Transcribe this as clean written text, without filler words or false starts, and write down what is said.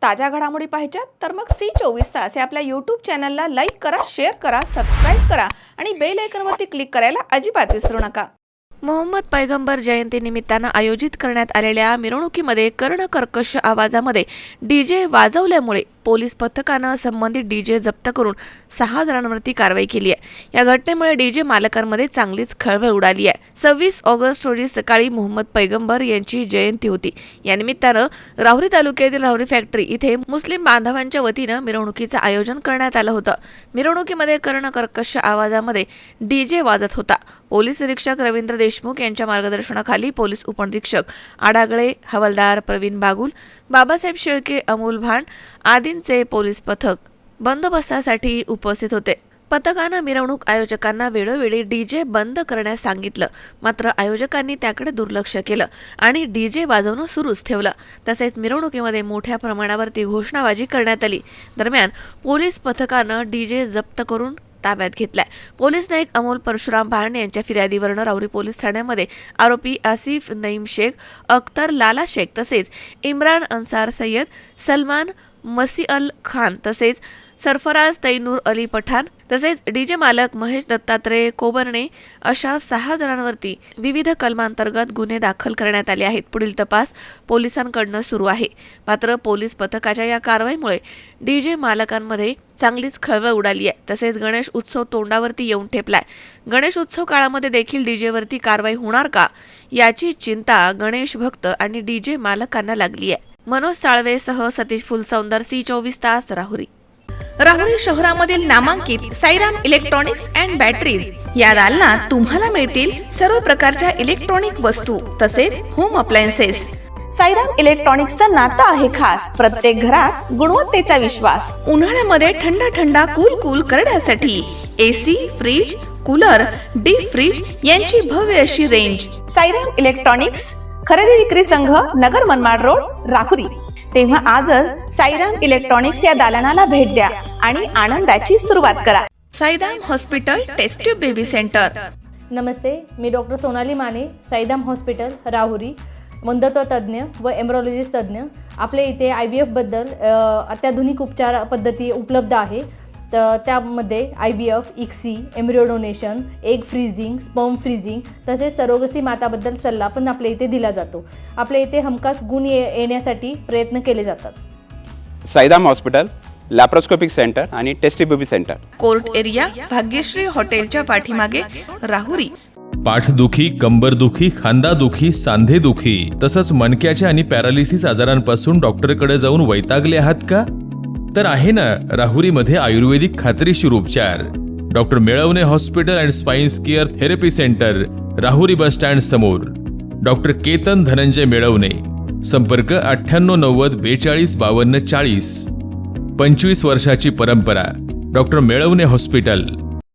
ताज्या घडामोडी पाहिजेत तर मग C24 या आपल्या यूट्यूब चॅनलला लाईक करा, शेअर करा, सबस्क्राईब करा आणि बेल आयकॉनवरती क्लिक करायला अजिबात विसरू नका। मोहम्मद पैगंबर जयंतीनिमित्तानं आयोजित करण्यात आलेल्या मिरवणुकीमध्ये कर्णकर्कश आवाजामध्ये डीजे वाजवल्यामुळे पोलीस पथकानं संबंधित डीजे जप्त करून 6 जणांवरती कारवाई केली आहे। या घटनेमुळे डीजे मालकांमध्ये चांगलीच खळबळ उडाली आहे। 26 ऑगस्ट रोजी सकाळी मोहम्मद पैगंबर यांची जयंती होती। या निमित्तानं राहुरी तालुक्यातील राहुरी फॅक्टरी इथे मुस्लिम बांधवांच्या वतीनं मिरवणुकीचं आयोजन करण्यात आलं होतं। मिरवणुकीमध्ये कर्णकर्कश आवाजामध्ये डीजे वाजत होता। पोलीस निरीक्षक रवींद्र देशमुख यांच्या मार्गदर्शनाखाली पोलीस उपनिरीक्षक आडागळे, हवालदार प्रवीण बागुल, बाबासाहेब शेळके, अमोल भाण आदींचे पोलीस पथक बंदोबस्तासाठी उपस्थित होते। पथकानं मिरवणूक आयोजकांना वेळोवेळी डीजे बंद करण्यास सांगितलं, मात्र आयोजकांनी त्याकडे दुर्लक्ष केलं आणि डीजे वाजवणं सुरूच ठेवलं। तसेच मिरवणुकीमध्ये मोठ्या प्रमाणावरती घोषणाबाजी करण्यात आली। दरम्यान पोलीस पथकानं डीजे जप्त करून ताब्यात घेतलाय। पोलीस नाईक अमोल परशुराम भाण यांच्या फिर्यादीवरून राहुरी पोलीस ठाण्यामध्ये आरोपी आसिफ नईम शेख, अख्तर लाला शेख तसेच इम्रान अन्सार सय्यद, सलमान मसीअल खान तसेच सरफराज तैनूर अली पठाण तसेच डीजे मालक महेश दत्तात्रय कोबरणे अशा 6 जणांवरती विविध कलमांतर्गत गुन्हे दाखल करण्यात आले आहेत। पुढील तपास पोलिसांकडून सुरू आहे। मात्र पोलीस पथकाच्या या कारवाईमुळे डीजे मालकांमध्ये चांगलीच खळबळ उडाली आहे। तसेच गणेश उत्सव तोंडावरती येऊन ठेपलाय। गणेश उत्सव काळामध्ये देखील डीजेवरती कारवाई होणार का याची चिंता गणेश भक्त आणि डीजे मालकांना लागली आहे। मनोज साळवेसह सतीश फुलसौंदर, C24 तास, राहुरी। राहुरी शहरामधील नामांकित साईराम इलेक्ट्रॉनिक्स अँड बॅटरीज या दालनात तुम्हाला मिळतील सर्व प्रकारच्या इलेक्ट्रॉनिक वस्तू तसेच होम अप्लायन्सेस। साईराम इलेक्ट्रॉनिक्सचं नातं आहे खास। प्रत्येक घरात गुणवत्तेचा विश्वास। उन्हाळ्यामध्ये थंड कूल करण्यासाठी AC, fridge, cooler, deep freeze यांची भव्य अशी रेंज। साईराम इलेक्ट्रॉनिक्स खरेदी विक्री संघ, नगर मनमाड रोड, राहुरी। तेव्हा आजच साईराम इलेक्ट्रॉनिक्स या दालनाला भेट द्या आणि आनंदाची सुरुवात करा। Sairam hospital test tube baby centre. नमस्ते, मी डॉक्टर सोनाली माने, साईराम हॉस्पिटल राहुरी, वंध्यत्व तज्ज्ञ व एम्ब्रॉलॉजिस्ट तज्ज्ञ। आपल्या इथे IVF बद्दल अत्याधुनिक उपचार पद्धती उपलब्ध आहे। तर त्यामध्ये IVF, ICSI, embryo donation, egg freezing, sperm freezing तसेच सरोगसी माताबद्दल सल्ला पण आपल्या इथे दिला जातो। आपल्या इथे हमखास गुण येण्यासाठी प्रयत्न केले जातात। साईराम हॉस्पिटल लॅप्रोस्कोपिक सेंटर आणि test baby centre, court area, Bhagyashree हॉटेलच्या पाठीमागे, राहुरी। पाठदुखी, कंबरदुखी, खांदादुखी, सांधेदुखी तसंच मणक्याच्या आणि पॅरालिसिस आजारांपासून डॉक्टरकडे जाऊन वैतागले आहात का? तर आहे ना राहुरीमध्ये आयुर्वेदिक खात्रीशीर उपचार। Doctor Melavane hospital and spines care therapy centre, Rahuri bus stand समोर। डॉक्टर केतन धनंजय मेळवणे, संपर्क 9890 42 52 40। 25 वर्षाची परंपरा। Doctor Melavane hospital.